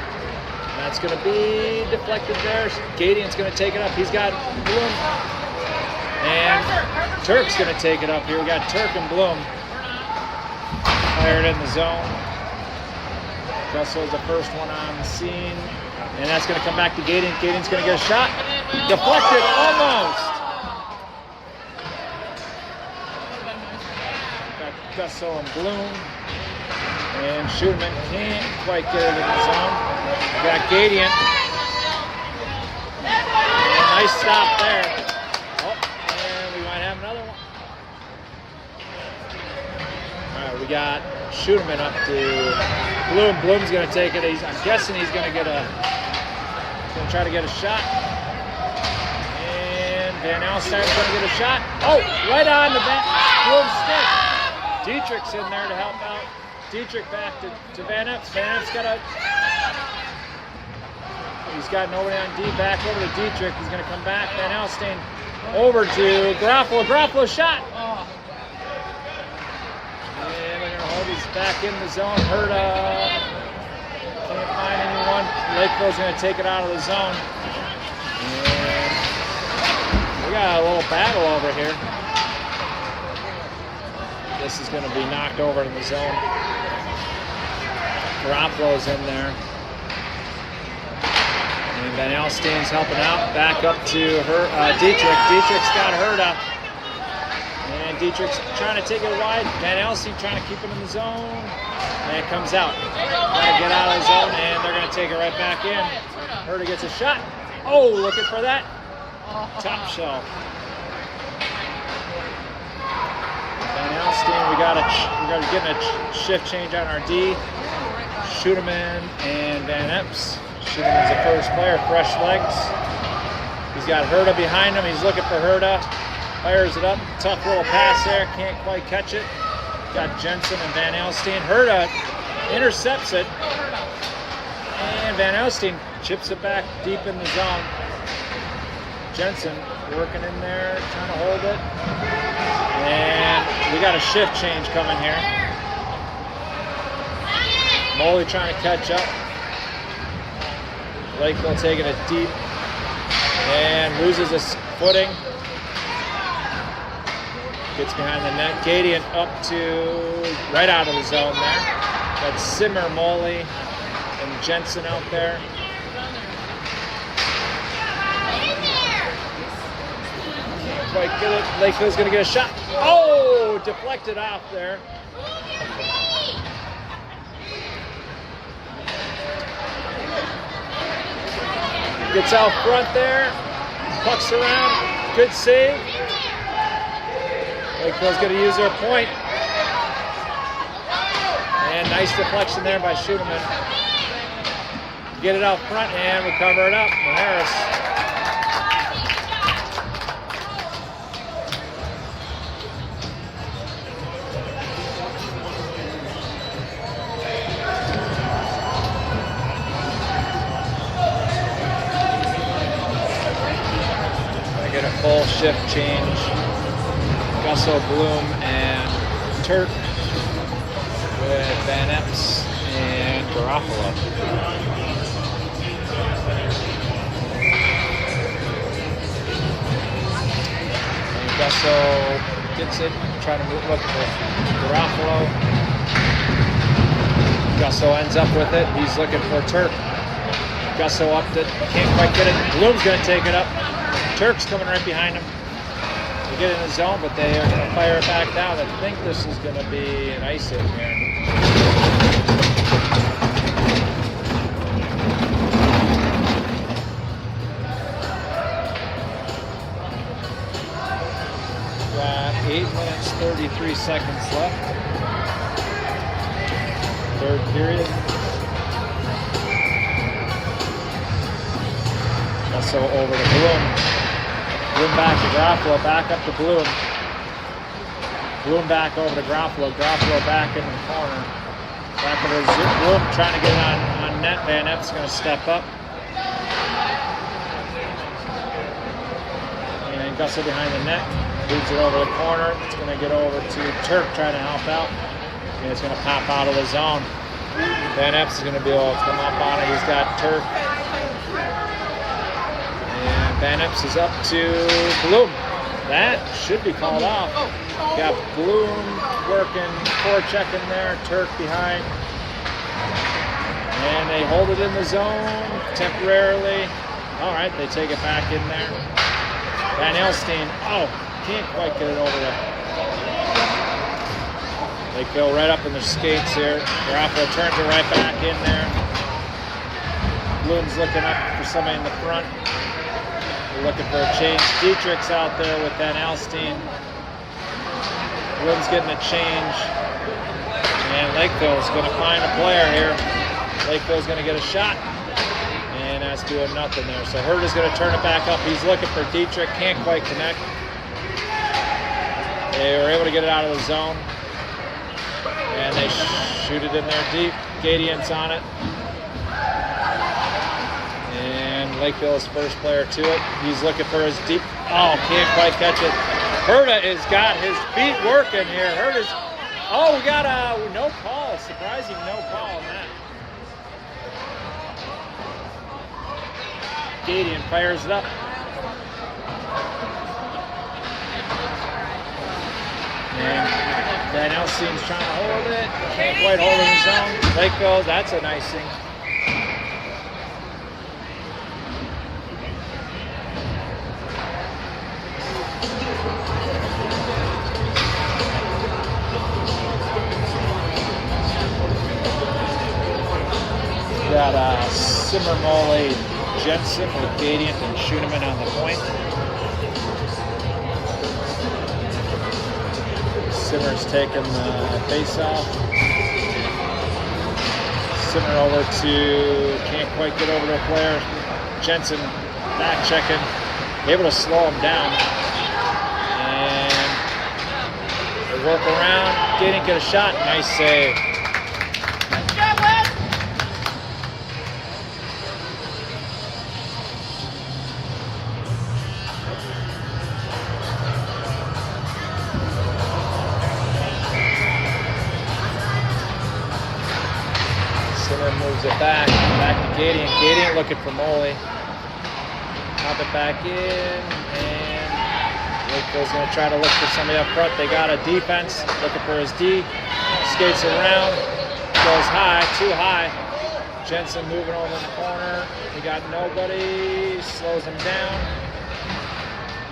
And that's going to be deflected there. Gadian's going to take it up. He's got Bloom. And Turk's going to take it up here. We got Turk and Bloom. Fired in the zone. Gusso's the first one on the scene. And that's going to come back to Gadian. Gadian's going to get a shot. Deflected almost. Got Gusso and Bloom. And Schoeneman can't quite get it in the zone. Got Gadian. Nice stop there. And we might have another one. All right, we got Schoeneman up to Bloom. Bloom's going to take it. I'm guessing he's going to get going to try to get a shot. And Van Alstyne's going to get a shot. Right on the Bloom stick. Dietrich's in there to help out. Dietrich back to Van Epps. Van Epps he's got nobody on D. Back over to Dietrich. He's going to come back. Van Alstyne over to Garofalo. Garofalo shot. And they're going to hold. He's back in the zone. Herta. Can't find anyone. Lkvl's going to take it out of the zone. And we got a little battle over here. This is going to be knocked over in the zone. Garofalo's in there. And Van Alstyne's helping out. Back up to Dietrich. Dietrich's got Herta. And Dietrich's trying to take it wide. Van Alstyne trying to keep it in the zone. And it comes out. Trying to get out of the zone, and they're going to take it right back in. Herta gets a shot. Looking for that. Top shelf. Van Alstyne, we got getting a shift change on our D. Schoeneman and Van Epps. Schoeneman's the first player, fresh legs. He's got Herta behind him. He's looking for Herta. Fires it up. Tough little pass there. Can't quite catch it. Got Jensen and Van Alstyne. Herta intercepts it. And Van Alstyne chips it back deep in the zone. Jensen working in there, trying to hold it. And we got a shift change coming here. Moley trying to catch up. Lkvl taking it deep and loses his footing. Gets behind the net. Gadian up to right out of the zone there. Got Simmer, Moley, and Jensen out there. Can't quite get it. Lkvl's going to get a shot. Oh, deflected off there. Gets out front there. Pucks around. Good save. Lkvl's going to use their point. And nice deflection there by Schuneman. Get it out front and we cover it up for Harris. I get a full shift change. Gusso, Bloom, and Turk with Van Epps and Garofalo. And Gusso gets it, trying to look for Garofalo. Gusso ends up with it. He's looking for Turk. Gusso upped it, can't quite get it. Bloom's going to take it up. Turk's coming right behind him. They get in the zone, but they are going to fire it back down. I think this is going to be an ice in here. Got 8 minutes, 33 seconds left. Third period. Also over to Bloom. Bloom back to Garofalo, back up to Bloom. Bloom back over to Garofalo. Garofalo back in the corner. Back over to Bloom, trying to get it on net. Van Epps going to step up. And Gusso behind the net. Leads it over the corner. It's going to get over to Turk trying to help out. And it's going to pop out of the zone. Van Epps is going to be able to come up on it. He's got Turk. Van Epps is up to Bloom. That should be called off. Got Bloom working, forechecking there, Turk behind. And they hold it in the zone temporarily. All right, they take it back in there. Van Elstein, oh, can't quite get it over there. They go right up in their skates here. Garofalo turns it right back in there. Bloom's looking up for somebody in the front. Looking for a change. Dietrich's out there with Van Alstyne. Bloom's getting a change. And Lkvl's going to find a player here. Lkvl's going to get a shot. And that's doing nothing there. So Herta's going to turn it back up. He's looking for Dietrich. Can't quite connect. They were able to get it out of the zone. And they shoot it in there deep. Gadian's on it. Lkvl's first player to it. He's looking for his deep. Oh, can't quite catch it. Herta has got his feet working here. Herta's. Oh, we got a no call. Surprising no call on that. Gadian fires it up. And Van Elstein's trying to hold it. Can't quite hold it in his own. Lkvl, that's a nice thing. Got Simmer, Moley, Jensen with Gadian and Schuneman on the point. Simmer's taking the face-off. Simmer over to, can't quite get over to a player. Jensen back checking, able to slow him down. And they work around, Gadian get a shot, nice save. Moves it back to Gadian. Gadian looking for Moley. Pop it back in, and Lkvl's going to try to look for somebody up front. They got a defense, looking for his D. Skates around, goes high, too high. Jensen moving over in the corner. He got nobody, slows him down.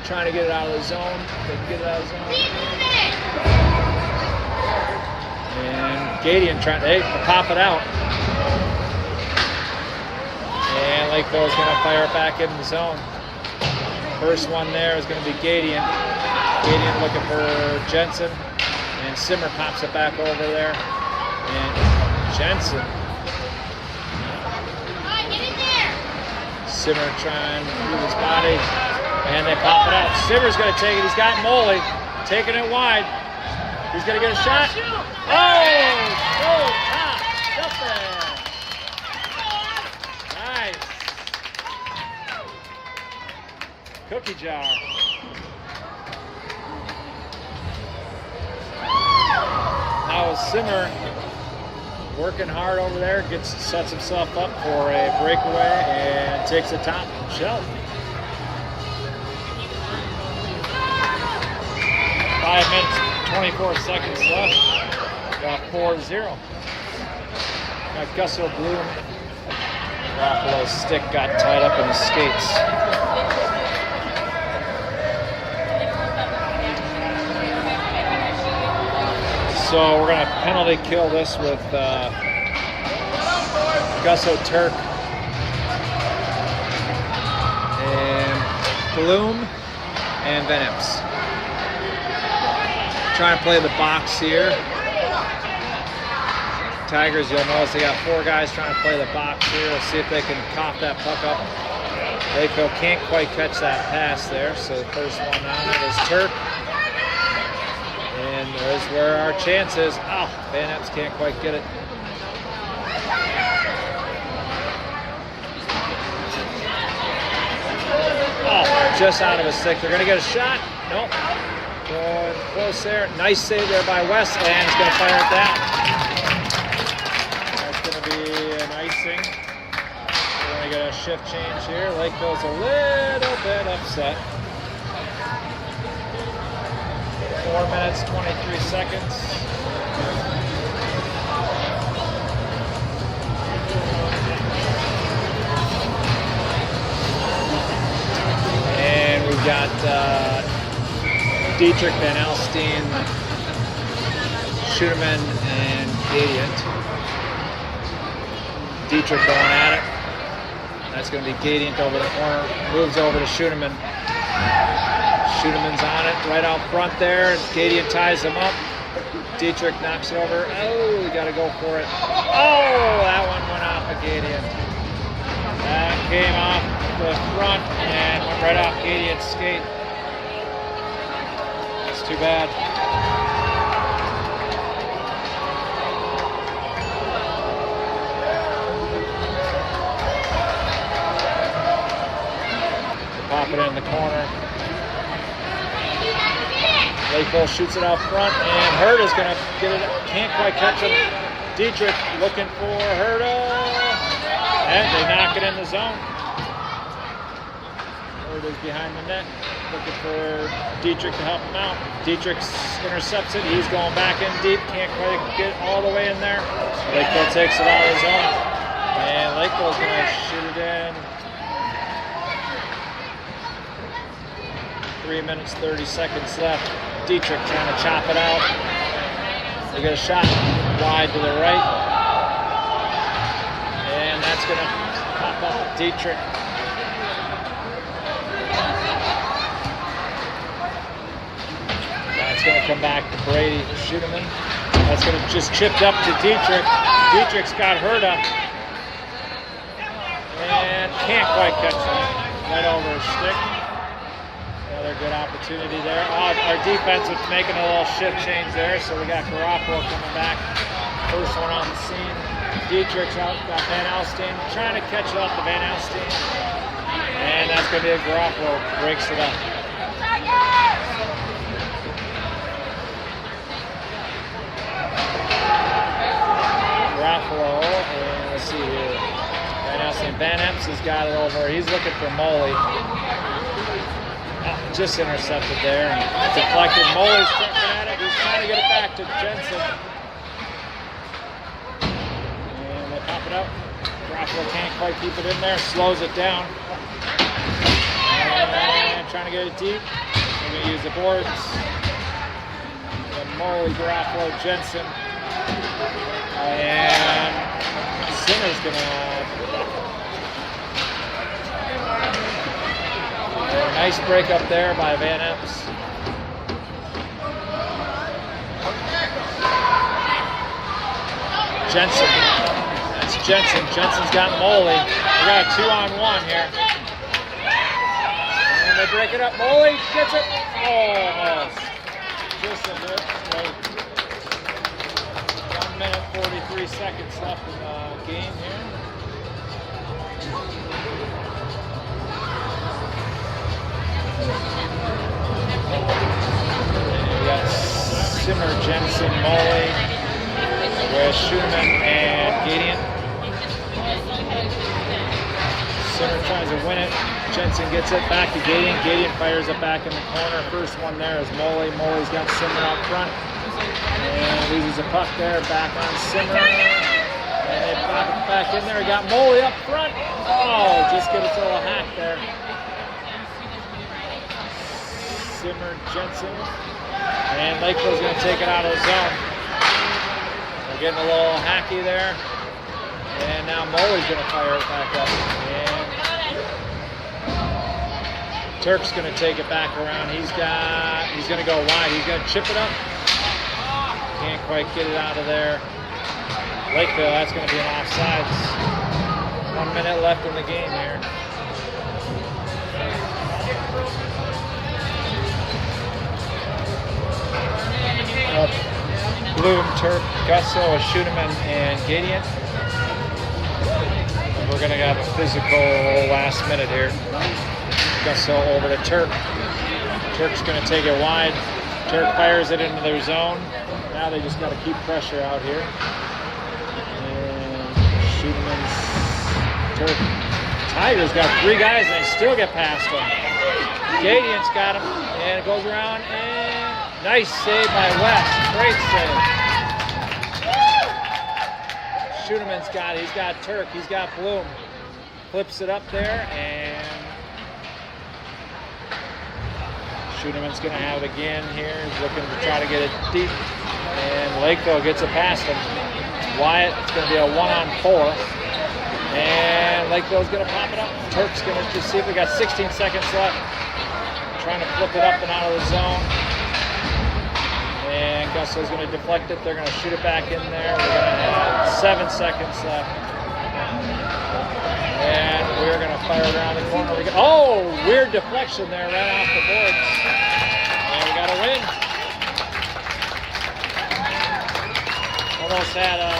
Trying to get it out of the zone. They can get it out of the zone. And Gadian trying to pop it out. And Lkvl is going to fire it back in the zone. First one there is going to be Gadian. Gadian looking for Jensen. And Simmer pops it back over there. And Jensen. Simmer trying to move his body. And they pop it out. Simmer's going to take it. He's got Moley. Taking it wide. He's going to get a shot. Oh! Top! Up there. Nice. Cookie jar. Now Simmer working hard over there, sets himself up for a breakaway and takes the top shelf. 5 minutes, 24 seconds left. Got 4-0. Got Gusto Bloom. Lkvl's stick got tied up in the skates. So we're going to penalty kill this with Gusto Turk and Bloom and Venips. Trying to play the box here. Tigers, you'll notice they got 4 guys trying to play the box here. Let's see if they can cough that puck up. Lkvl can't quite catch that pass there, so the first one on it is Turk. And there's where our chance is. Oh, Van Epps can't quite get it. Oh, just out of his stick. They're going to get a shot. Nope. Going close there. Nice save there by West, and he's going to fire it down. That's going to be an icing. We're going to get a shift change here. Lkvl's a little bit upset. 4 minutes, 23 seconds. And we've got Dietrich, Van Alstyne, Schuterman, and Gadiant. Dietrich going at it. That's going to be Gadiant over the corner. Moves over to Schuterman. Schuterman's on it right out front there. Gadiant ties him up. Dietrich knocks it over. Oh, we got to go for it. Oh, that one went off of Gadiant. That came off the front and went right off Gadiant's skate. That's too bad. Pop it in the corner. Lkvl shoots it out front, and Herta's going to get it. Can't quite catch him. Dietrich looking for Herta, and they knock it in the zone. Herta's behind the net, looking for Dietrich to help him out. Dietrich intercepts it. He's going back in deep. Can't quite get all the way in there. Lkvl takes it out of the zone, and Lkvl's going to shoot it in. 3 minutes, 30 seconds left. Dietrich trying to chop it out. They get a shot wide to the right. And that's going to pop up Dietrich. That's going to come back to Brady Schuterman. That's going to just chipped up to Dietrich. Dietrich's got Herta. And can't quite catch it. Right over his stick. Another good opportunity there. Oh, our defense is making a little shift change there, so we got Garofalo coming back. First one on the scene. Dietrich's out, got Van Alstyne trying to catch it up to Van Alstyne. And that's going to be a Garofalo, breaks it up. Garofalo, and let's see here. Epps has got it over. He's looking for Moley. Just intercepted there. Deflected. Moley's jumping at it. He's trying to get it back to Jensen. And they pop it up. Lkvl can't quite keep it in there. Slows it down. And trying to get it deep. They're going to use the boards. Moley, Lkvl, Jensen. And Sinner's going to... Nice break up there by Van Epps. Jensen. That's Jensen. Jensen's got Moley. We got a 2-on-1 here. And they break it up. Moley gets it. Almost. Just a bit late. 1 minute, 43 seconds left in the game here. We got Simmer, Jensen, Moley, with Schumann and Gadian. Simmer tries to win it. Jensen gets it back to Gadian. Gadian fires it back in the corner. First one there is Moley. Moley's got Simmer out front. And loses a puck there. Back on Simmer. And they pop it back in there. We got Moley up front. Oh, just get its little hack there. Simmer, Jensen, and Lkvl's going to take it out of the zone. They're getting a little hacky there, and now Moley's going to fire it back up. And Turk's going to take it back around. He's going to go wide. He's going to chip it up. Can't quite get it out of there. Lkvl, that's going to be an offsides. 1 minute left in the game here. Bloom, Turk, Gusso, Schumann, and Gadian. We're going to have a physical last minute here. Gusso over to Turk. Turk's going to take it wide. Turk fires it into their zone. Now they just got to keep pressure out here. And Schumann's Turk. Tigers got 3 guys and they still get past them. Gadian's got him, and it goes around, and nice save by West. Great save. Schumann's got it. He's got Turk. He's got Bloom. Flips it up there, and Schumann's going to have it again here. He's looking to try to get it deep, and Lkvl gets it past him. Wyatt, it's going to be a 1-on-4. And Lkvl's going to pop it up. Turk's going to just see if we got 16 seconds left. Trying to flip it up and out of the zone. And Gusso's going to deflect it. They're going to shoot it back in there. We're going to have 7 seconds left. And we're going to fire around the corner. Oh, weird deflection there right off the boards. And we got a win. Almost had a